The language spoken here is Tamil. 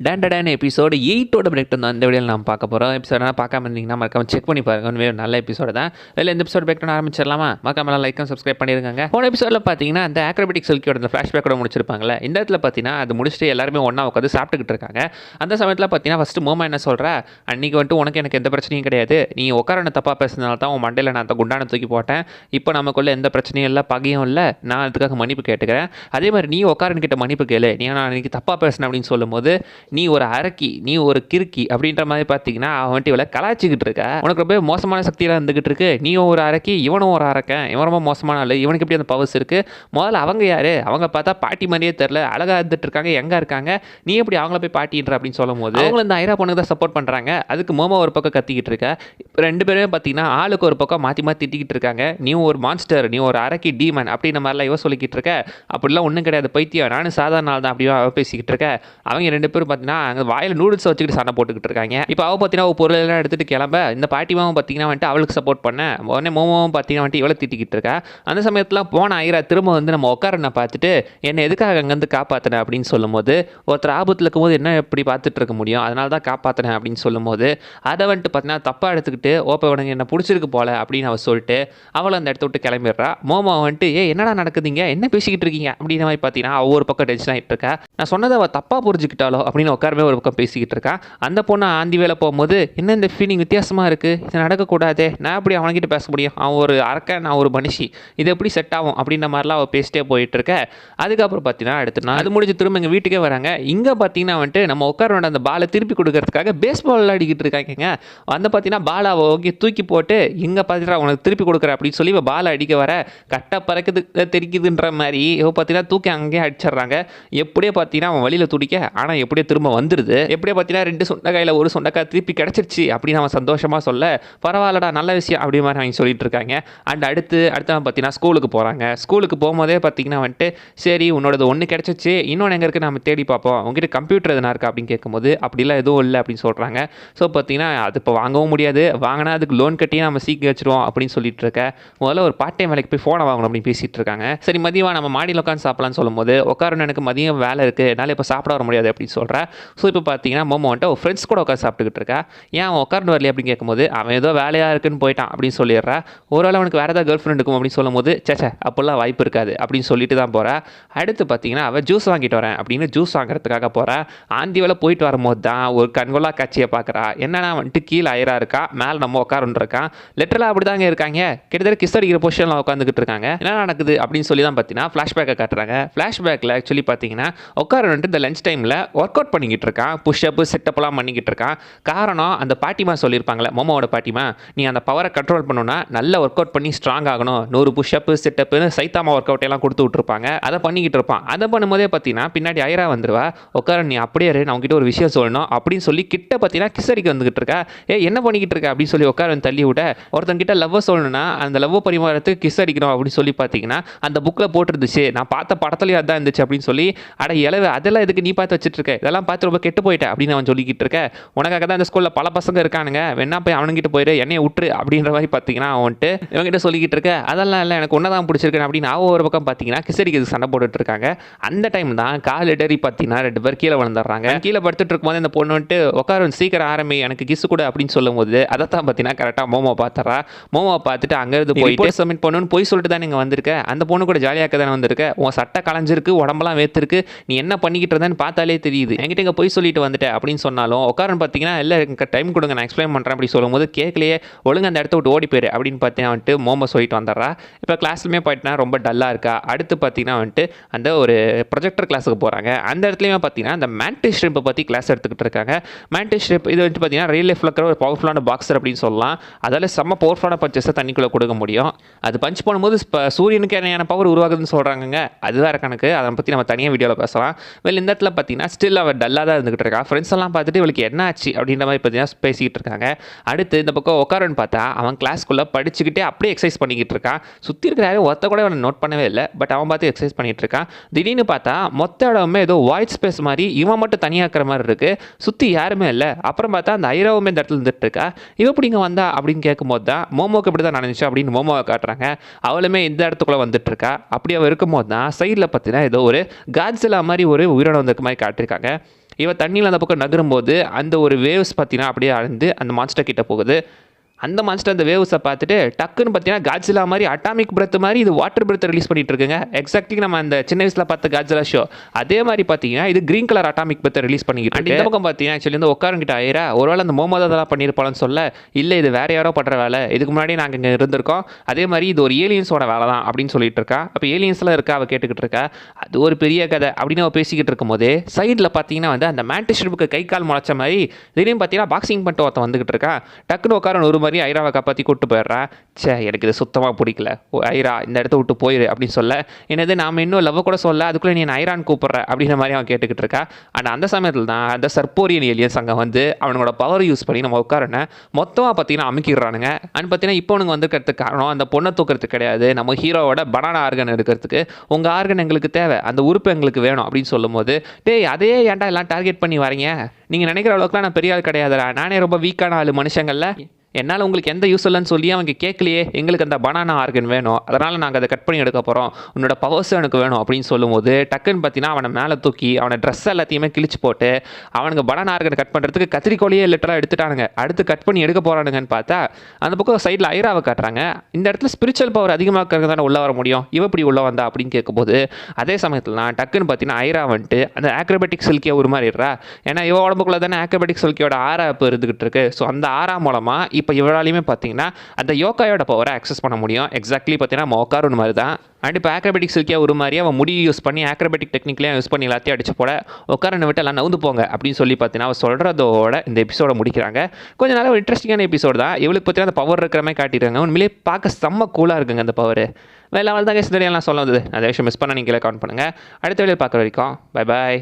டேன் எபிசோடு 8ஓட பிரேக் தான் இந்த வீடியோவில் நம்ம பார்க்க போகிறோம். எபிசோட பார்க்காம இருந்தீங்கன்னா மறக்காம செக் பண்ணி பாருங்க. உண்மையாக நல்ல எபிசோடு தான். இல்லை இந்த எபிசோட் பிரேக் ஆரம்பிச்சிடலாமா? மறக்காம லைக் அண்ட் சப்ஸ்கிரைப் பண்ணிருக்காங்க. போன எபிசோடில் பார்த்தீங்கன்னா அந்த ஆக்ரோபேட்டிக் சில்கியோட அந்த ஃப்ளாஷ்பேக்கோட முடிச்சிருப்பாங்களே. இந்த இடத்துல பார்த்தீங்கன்னா அது முடிச்சுட்டு எல்லாருமே ஒன்றா உட்காந்து சாப்பிட்டுக்கிட்டு இருக்காங்க. அந்த சமயத்தில் பார்த்தீங்கன்னா ஃபஸ்ட்டு மோமா என்ன சொல்கிறா, அன்றைக்கி வந்துட்டு உனக்கு எனக்கு எந்த பிரச்சனையும் கிடையாது, நீ உட்காரனை தப்பாக பேசுனதால தான் உன் மண்டையில் நான் அந்த குண்டான தூக்கி போட்டேன். இப்போ நமக்குள்ள எந்த பிரச்சனையும் இல்லை, பகையும் இல்லை, நான் அதுக்காக மன்னிப்பு கேட்டுக்கிறேன். அதே மாதிரி நீ உட்காரன்கிட்ட மன்னிப்பு கேளு, நீ நான் அன்றைக்கி தப்பாக பேசினேன் அப்படின்னு சொல்லும்போது, நீ ஒரு அரக்கி, நீ ஒரு கிறுக்கி அப்படின்ற மாதிரி பார்த்தீங்கன்னா அவன்ட்டு இவளை கலாச்சிக்கிட்டு இருக்க. உனக்கு ரொம்ப மோசமான சக்தியெல்லாம் இருந்துகிட்டு இருக்கு, நீயும் ஒரு அரக்கி, இவனும் ஒரு அரக்கன், இவன் ரொம்ப மோசமான ஆள், இவனுக்கு எப்படி அந்த பவர்ஸ் இருக்கு? முதல்ல அவங்க யாரு? அவங்க பார்த்தா பாட்டி மாதிரியே தெரில, அழகாக இருந்துட்டு இருக்காங்க, எங்கே இருக்காங்க, நீ எப்படி அவங்கள போய் பாட்டின்ற அப்படின்னு சொல்லும் போது அவங்க இந்த ஐரா பொண்ணுக்கு தான் சப்போர்ட் பண்ணுறாங்க. அதுக்கு மோமா ஒரு பக்கம் கத்திக்கிட்டு இருக்க. ரெண்டு பேருமே பார்த்தீங்கன்னா ஆளுக்கு ஒரு பக்கம் மாற்றி மாற்றி திட்டிக்கிட்டு இருக்காங்க. நீ ஒரு மான்ஸ்டர், நீ ஒரு அரக்கி டீமன் அப்படின்ற மாதிரிலாம் இவ சொல்லிக்கிட்டு இருக்க. அப்படிலாம் ஒன்றும் கிடையாது பைத்தியம், நானும் சாதாரண நாள் தான் அப்படியே பேசிக்கிட்டு இருக்க. அவங்க ரெண்டு பேரும் பார்த்தீங்கன்னா அங்கே வாயில் நூடுல்ஸ் வச்சுக்கிட்டு சண்டை போட்டுக்கிட்டு இருக்காங்க. இப்போ அவள் பார்த்தீங்கன்னா பொருள் எல்லாம் எடுத்துகிட்டு கிளம்ப, இந்த பாட்டிமாவும் பார்த்தீங்கன்னா வந்துட்டு அவளுக்கு சப்போர்ட் பண்ண, உடனே மோமாவும் பார்த்தீங்கன்னா வந்துட்டு இவளை திட்டிக்கிட்டு இருக்கா. அந்த சமயத்தில் போன ஐரா திரும்ப வந்து நம்ம உட்காரனை பார்த்துட்டு என்னை எதுக்காக அங்கேருந்து காப்பாற்றினேன் அப்படின்னு சொல்லும்போது, ஒருத்தர் ஆபத்தில் இருக்கும்போது என்ன எப்படி பார்த்துட்டு இருக்க முடியும், அதனால தான் காப்பாற்றினேன் அப்படின்னு சொல்லும்போது, அதை வந்துட்டு பார்த்தீங்கன்னா தப்பாக எடுத்துக்கிட்டு ஓப்ப உனக்கு என்ன பிடிச்சிருக்கு போல அப்படின்னு அவள் சொல்லிட்டு அவளை அந்த இடத்த விட்டு கிளம்பிடுறா. மோமா வந்துட்டு என்னடா நடக்குதுங்க, என்ன பேசிக்கிட்டு இருக்கீங்க அப்படின்ற மாதிரி பார்த்தீங்கன்னா ஒவ்வொரு பக்கம் டென்ஷன் ஆகிட்டு இருக்கா. நான் சொன்னதை அவள் தப்பாக புரிஞ்சுக்கிட்டாலோ அப்படின்னு உட்காரமே ஒரு பக்கம் பேசிக்கிட்டு இருக்கா. அந்த பொண்ணு ஆந்தி வேலை போகும்போது என்ன இந்த ஃபீலிங் வித்தியாசமாக இருக்குது, இது நடக்கக்கூடாது, நான் எப்படி அவன்கிட்ட பேச முடியும், அவன் ஒரு அரக்கன், நான் ஒரு மனுஷி, இது எப்படி செட் ஆகும் அப்படின்ற மாதிரிலாம் அவள் பேசிட்டே போயிட்டு இருக்க. அதுக்கப்புறம் பார்த்தீங்கன்னா அடுத்த நாள் அது முடிஞ்சு திரும்ப எங்கள் வீட்டுக்கே வராங்க. இங்கே பார்த்தீங்கன்னா வந்துட்டு நம்ம உட்காரோட அந்த பாலை திருப்பி கொடுக்கறதுக்காக பேஸ்பால் விளையாடிக்கிட்டு இருக்காங்க. வந்து பார்த்தீங்கன்னா பாலை ஓகே தூக்கி போட்டு இங்கே பார்த்தீங்கன்னா உனக்கு திருப்பி கொடுக்குற அப்படின்னு சொல்லி பாலை அடிக்க வர கட்டை பறக்குது தெரிக்குதுன்ற மாதிரி இப்போ பார்த்தீங்கன்னா தூக்கி அங்கேயே அடிச்சிடுறாங்க. எப்படியே பார்த்தீங்கன்னா அவன் வழியில் துடிக்க, ஆனால் எப்படியே திரும்ப வந்துடுது. எப்படியே பார்த்தீங்கன்னா 2 சொண்டக்காயில் 1 சொண்டக்காய் திருப்பி கிடச்சிருச்சு அப்படின்னு அவன் சந்தோஷமாக சொல்ல, பரவாயில்லடா நல்ல விஷயம் அப்படி மாதிரி அவங்க சொல்லிட்டு இருக்காங்க. அண்ட் அடுத்து பார்த்தீங்கன்னா ஸ்கூலுக்கு போகிறாங்க. ஸ்கூலுக்கு போகும்போதே பார்த்தீங்கன்னா வந்துட்டு சரி உன்னோடது ஒன்று கிடச்சிச்சு, இன்னொன்று எங்கே இருக்குது நம்ம தேடி பார்ப்போம், உங்ககிட்ட கம்ப்யூட்டர் எதுனா இருக்கா அப்படின்னு கேட்கும்போது அப்படிலாம் எதுவும் இல்லை அப்படின்னு சொல்கிறாங்க. ஸோ பார்த்தீங்கன்னா அது இப்போ வாங்கவும் முடியாது, வாங்கினா அதுக்கு லோன் கட்டி நம்ம சீக்கிரம் வச்சுருவோம் அப்படின்னு சொல்லிட்டு இருக்க. முதல்ல ஒரு பார்ட் டைம் வேலைக்கு போய் ஃபோனை வாங்கணும் அப்படின்னு பேசிகிட்டு இருக்காங்க. சரி மதியம் நம்ம மாடியில் உட்காந்து சாப்பிடலான்னு சொல்லும்போது உட்காரணும் எனக்கு மதியம் வேலை இருக்குது, என்னால் இப்போ சாப்பிட வர முடியாது அப்படின்னு சொல்கிறேன். ஸோ இப்போ பார்த்தீங்கன்னா மோமோ வந்துட்டு ஒரு ஃப்ரெண்ட்ஸ் கூட உட்காந்து சாப்பிட்டுக்கிட்டு இருக்கா. ஏன் அவன் உட்கார்ந்து வரலையே அப்படின்னு கேட்கும்போது அவன் ஏதோ வேலையாக இருக்குன்னு போயிட்டான் அப்படின்னு சொல்லிடுறா. ஒருவேளை அவனுக்கு வேறு ஏதாவது கேர்ள் ஃப்ரெண்ட் இருக்கும் அப்படின்னு சொல்லும்போது சேச்சே அப்போல்லாம் வாய்ப்பு இருக்காது அப்படின்னு சொல்லிட்டு தான் போகிறா. அடுத்து பார்த்தீங்கன்னா அவள் ஜூஸ் வாங்கிட்டு வரேன் அப்படின்னு ஜூஸ் வாங்குறதுக்காக போகிறா. ஆந்தி வேலை போயிட்டு வரும்போது தான் ஒரு கண்கொள்ளா காட்சியை பார்க்குறா. என்னன்னா வந்துட்டு கீழே ஐரா இருக்கா, மேலே நம்ம உட்காருன்னு இருக்கான். லெட்டரில் அப்படி தாங்க இருக்காங்க, கிட்டத்தட்ட கிஸ் அடிக்கிற பொசிஷனில் உட்காந்துக்கிட்டு இருக்காங்க. என்ன நடக்குது அப்படின்னு சொல்லி தான் பார்த்தீங்கன்னா ஃப்ளாஷ்பேக்கை காட்டுறாங்க. ஃப்ளாஷ்பேக்கில் ஆக்சுவலி பார்த்தீங்கன்னா உட்கார வந்துட்டு இந்த லஞ்ச் டைமில் ஒர்க் அவுட் பண்ணிக்கிட்டு இருக்கான், புஷ்அப்பு செட்டப்லாம் பண்ணிக்கிட்டு இருக்கான். காரணம் அந்த பாட்டிமா சொல்லியிருப்பாங்களே மோமாவோட பாட்டிமா, நீ அந்த பவரை கண்ட்ரோல் பண்ணணும்னா நல்ல ஒர்க் அவுட் பண்ணி ஸ்ட்ராங் ஆகணும், 100 புஷ்அப்பு செட்டப்புன்னு சைத்தாமா ஒர்க் அவுட் எல்லாம் கொடுத்து விட்டுருப்பாங்க. அதை பண்ணிக்கிட்டு இருப்பான். அதை பண்ணும்போதே பார்த்தீங்கன்னா பின்னாடி ஐரா வந்துருவா. உட்கார நீ அப்படியே நான் உங்ககிட்ட ஒரு விஷயம் சொல்லணும் அப்படின்னு சொல்லி கிட்ட பார்த்தீங்கன்னா கிஸ் அடிக்க வந்துகிட்டு இருக்கா. என்ன பண்ணிக்கிட்டு இருக்க அப்படின்னு சொல்லி உட்கார தள்ளி விட, ஒருத்தங்கிட்ட லவ் சொல்லணும்னா அந்த லவ் பரிமாறத்துக்கு கிஸ் அடிக்கணும் அப்படின்னு சொல்லி பார்த்தீங்கன்னா அந்த புக்கில் போட்டுருந்துச்சு, நான் பார்த்த படத்துலேயே அதான் இருந்துச்சு அப்படின்னு சொல்லி, அட இளவு அதெல்லாம் எதுக்கு நீ பார்த்து வச்சுட்டு இருக்க, இதெல்லாம் பார்த்து ரொம்ப கெட்டு போயிட்டேன் அப்படின்னு அவன் சொல்லிக்கிட்டு இருக்க. உனக்காக தான் இந்த ஸ்கூலில் பல பசங்க இருக்கானுங்க, வேணா போய் அவனுங்கிட்ட போயிடு, என்னைய விட்டுரு அப்படின்ற மாதிரி பார்த்தீங்கன்னா அவன்ட்டு இவங்ககிட்ட சொல்லிக்கிட்டு இருக்க. அதெல்லாம் இல்லை எனக்கு ஒன்று தான் பிடிச்சிருக்கேன் அப்படின்னு அவன் ஒரு பக்கம் பார்த்தீங்கன்னா கிசடிக்கு சண்டை போட்டுட்டு இருக்காங்க. அந்த டைம் தான் கால் இடறி பார்த்தீங்கன்னா 2 பேர் கீழே விழுந்துடுறாங்க. கீழே படுத்துட்டு இருக்கும்போது இந்த பொண்ணு வந்துட்டு உட்கார சீக்கிரம் ஆரம்பி எனக்கு கிஸ் கூட அப்படின்னு சொல்லும்போது அதை தான் பார்த்தீங்கன்னா கரெக்டாக மோமோ பார்த்துறா. மோமோ பார்த்துட்டு அங்கேருந்து போயிட்டு சப்மிட் பண்ணணும்னு போய் சொல்லிட்டு தான் நீங்கள் வந்திருக்க, அந்த பொண்ணு கூட ஜாலியாக தானே வந்திருக்க, உன் சட்டை களைஞ்சிருக்கு, உடம்பெல்லாம் வேத்திருக்கு, நீ என்ன பண்ணிக்கிட்டு இருந்தேன்னு பார்த்தாலே தெரியுது, என்கிட்ட இங்கே போய் சொல்லிட்டு வந்துட்டேன் அப்படின்னு சொன்னாலும் உட்காரன்னு பார்த்தீங்கன்னா இல்லை எனக்கு டைம் கொடுங்க நான் எக்ஸ்பிளைன் பண்ணுறேன் அப்படி சொல்லும்போது கேட்கலையே, ஒழுங்கு அந்த இடத்த விட்டு ஓடி போயிரு அப்படின்னு பார்த்தீங்கன்னா வந்துட்டு மோமோ சொல்லிட்டு வந்துடுறா. இப்போ கிளாஸ்லுமே போயிட்டுனா ரொம்ப டல்லாக இருக்கா. அடுத்து பார்த்தீங்கன்னா வந்துட்டு அந்த ஒரு ப்ரொஜெக்டர் கிளாஸுக்கு போகிறாங்க. அந்த இடத்துலையுமே பார்த்தீங்கன்னா அந்த மேண்டிஸ் ஷ்ரிம்பை பற்றி கிளாஸ் எடுத்துக்கிட்டு இருக்காங்க. மேண்டிஸ் ஷ்ரிம்ப் இது வந்துட்டு பார்த்தீங்கன்னா ரியல் லைஃப்பில் இருக்கிற ஒரு பவர்ஃபுல்லான பாக்ஸர் அப்படின்னு சொல்லலாம். அதால் செம்ம பவர்ஃபுல்லான பஞ்சஸை தண்ணிக்குள்ளே கொடுக்க முடியும். அது பஞ்ச் பண்ணும்போது சூரியனுக்கு என்ன பவர் உருவாகுதுன்னு சொல்கிறாங்க, அது வேறு கணக்கு, அதை பற்றி நம்ம தனியாக வீடியோவில் பேசலாம். இந்த இடத்துல பார்த்தீங்கன்னா ஸ்டில் அவள் டல்லாக தான் இருந்துகிட்டு இருக்கா. ஃப்ரெண்ட்ஸ் எல்லாம் பார்த்துட்டு இவளுக்கு என்ன ஆச்சு அப்படின்ற மாதிரி பார்த்தீங்கன்னா பேசிக்கிட்டு இருக்காங்க. அடுத்து இந்த பக்கம் உட்காரன்னு பார்த்தா அவன் கிளாஸ்க்குள்ளே படிச்சுக்கிட்டே அப்படியே எக்ஸசைஸ் பண்ணிக்கிட்டு இருக்கான். சுற்றி இருக்கிற யாரும் ஒருத்த கூட அவனை நோட் பண்ணவே இல்லை, பட் அவன் பார்த்து எக்ஸசைஸ் பண்ணிட்டு இருக்கான். திடீர்னு பார்த்தா மொத்த இடமே ஏதோ வாய்ட் ஸ்பேஸ் மாதிரி இவன் மட்டும் தனியாக்குற மாதிரி இருக்கு, சுற்றி யாருமே இல்லை. அப்புறம் பார்த்தா அந்த ஐராவுமே இந்த இடத்துல இருந்துட்டு இருக்கா. இவ எப்படிங்க வந்தா அப்படின்னு கேட்கும்போது தான் மோமோக்கு இப்படி தான் நடந்துச்சு அப்படின்னு மோமோவை காட்டுறாங்க. அவளுமே இந்த இடத்துக்குள்ளே வந்துட்டு இருக்கா. அப்படி அவள் இருக்கும்போது தான் சைடில் பார்த்தீங்கன்னா ஏதோ ஒரு காட்ஸிலா மாதிரி ஒரு உயிரினம் வந்திருக்க மாதிரி காட்டிருக்காங்க. இவ தண்ணியில் அந்த பக்கம் நகரும்போது அந்த ஒரு வேவ்ஸ் பார்த்தீங்கன்னா அப்படியே அழுந்து அந்த மான்ஸ்டர் கிட்ட போகுது. அந்த மான்ஸ்டர் அந்த வேவ்ஸை பார்த்துட்டு டக்குன்னு பார்த்தீங்கன்னா காட்ஸிலா மாதிரி அட்டாமிக் பிரெத் மாதிரி இது வாட்டர் பிரெத் ரிலீஸ் பண்ணிட்டு இருக்குங்க. எக்ஸாக்ட்லி நம்ம அந்த சின்ன வயசில் பார்த்த காட்ஸிலா ஷோ அதே மாதிரி பார்த்தீங்கன்னா இது green colour atomic breath release பண்ணிக்கிட்டு இருக்கு. இந்த பக்கம் பார்த்தீங்கன்னா ஆக்சுவலி வந்து உட்காரங்கிட்ட ஆயிரா ஒருவேளை அந்த மோமோதா அதெல்லாம் பண்ணியிருப்பான்னு சொல்ல, இல்லை இது வேற யாரோ பண்ணுற வேலை, இதுக்கு முன்னாடி நாங்கள் இங்கே இருந்திருக்கோம், அதே மாதிரி இது ஒரு ஏலியன்ஸோட வேலை தான் அப்படின்னு சொல்லிட்டு இருக்கா. அப்போ ஏலியன்ஸ்லாம் இருக்கா அவள் கேட்டுக்கிட்டு இருக்கா. அது ஒரு பெரிய கதை அப்படின்னு அவள் பேசிக்கிட்டு இருக்கும் போதே சைடில் பார்த்தீங்கன்னா வந்து அந்த மேண்டிஸ் ஷிப்புக்கு கை கால் முளைச்ச மாதிரி திடீர்னு பார்த்தீங்கன்னா பாக்ஸிங் பண்ணிட்டு ஒருத்தன் வந்துகிட்டு இருக்கா. டக்குன்னு உட்கார ஒரு மாதிரி ஐராவை காப்பாற்றி கூப்பிட்டு போயிடுறா. சே எனக்கு இது சுத்தமாக பிடிக்கல, ஐரா இந்த இடத்த விட்டு போயிரு அப்படின்னு சொல்ல, என்னது நாம் இன்னும் லவ் கூட சொல்ல அதுக்குள்ளே நீ ஐரான் கூப்பிட்ற அப்படின்ற மாதிரி அவன் கேட்டுக்கிட்டு இருக்கா. ஆனால் அந்த சமயத்தில் தான் அந்த சர்போரியன் ஏலியன்ஸ் அங்கே வந்து அவனோட பவர் யூஸ் பண்ணி நம்ம உட்காரனை மொத்தமாக பார்த்தீங்கன்னா அமுக்கிடுறானுங்க. அண்ட் பார்த்தீங்கன்னா இப்போ அவனுக்கு வந்துக்கிறதுக்கு காரணம் அந்த பொண்ணை தூக்கிறதுக்கு கிடையாது, நம்ம ஹீரோவோட பனானா ஆர்கன் எடுக்கிறதுக்கு. உங்கள் ஆர்கன் எங்களுக்கு தேவை, அந்த உறுப்பு எங்களுக்கு வேணும் அப்படின்னு சொல்லும்போது, டேய் அதே ஏன்டா எல்லாம் டார்கெட் பண்ணி வரீங்க, நீங்கள் நினைக்கிற அளவுக்குலாம் நான் பெரிய ஆள் கிடையாதுடா, நானே ரொம்ப வீக்கான ஆள் மனுஷங்களில், என்னால் உங்களுக்கு எந்த யூஸ் இல்லைன்னு சொல்லி அவங்க கேட்கலையே, எங்களுக்கு அந்த பனானா ஆர்கன் வேணும், அதனால் நாங்கள் அதை கட் பண்ணி எடுக்க போகிறோம், உன்னோட பவர்ஸ் எனக்கு வேணும் அப்படின்னு சொல்லும்போது டக்குன்னு பார்த்தீங்கன்னா அவனை மேலே தூக்கி அவனை ட்ரெஸ் எல்லாத்தையுமே கிழிச்சு போட்டு அவனுக்கு பனானா ஆர்கன் கட் பண்ணுறதுக்கு கத்திரிக்கோலையே லிட்டராக எடுத்துட்டானுங்க. அடுத்து கட் பண்ணி எடுக்க போகிறானுங்கன்னு பார்த்தா அந்த பக்கம் சைடில் ஐராவை காட்டுறாங்க. இந்த இடத்துல ஸ்பிரிச்சுவல் பவர் அதிகமாக தானே உள்ளே வர முடியும், இவ இப்படி உள்ளே வந்தா அப்படின்னு கேட்கும்போது அதே சமயத்தில் நான் டக்குன்னு பார்த்தீங்கன்னா ஐரா வந்துட்டு அந்த ஆக்ரோபேட்டிக் சில்கியை உருமாறிடுறா. ஏன்னா இவ உடம்புக்குள்ளே தானே ஆக்ரோபேட்டிக் சில்கியோட ஆரா இப்போ இருந்துகிட்டு இருக்கு. ஸோ அந்த ஆரா மூலமாக இப்போ இவராலையுமே பார்த்தீங்கன்னா அந்த யோகாயோட பவரை அக்சஸ் பண்ண முடியும். எக்ஸாக்ட்லி பார்த்தீங்கன்னா நம்ம உட்காரு மாதிரி தான். அண்ட் இப்போ ஆக்ரோபேட்டிக் சில்கியாக ஒரு மாதிரி அவன் முடியை யூஸ் பண்ணி ஆக்ரோபேட்டிக் டெக்னிக்லேயும் யூஸ் பண்ணி எல்லாத்தையும் அடிச்சு போட உட்காரனை விட்டு எல்லாம் நவுந்து போங்க அப்படின்னு சொல்லி பார்த்தீங்கன்னா அவன் சொல்கிறதோட இந்த எபிசோட முடிக்கிறாங்க. கொஞ்சம் நல்ல ஒரு இன்ட்ரெஸ்டிங்கான எபிசோட் தான். இவளுக்கு பார்த்தீங்கன்னா அந்த பவர் இருக்கிற மாதிரி காட்டிடுறாங்க. உண்மையிலே பார்க்க செம்ம கூலாக இருக்குங்க அந்த பவர். வேலை அவள் தான் கேஸ் சொல்ல வந்தது. அந்த விஷயம் மிஸ் பண்ண நீங்கள் கவுண்ட் பண்ணுங்கள். அடுத்த வேலையில் பார்க்குற வரைக்கும் பை பாய்.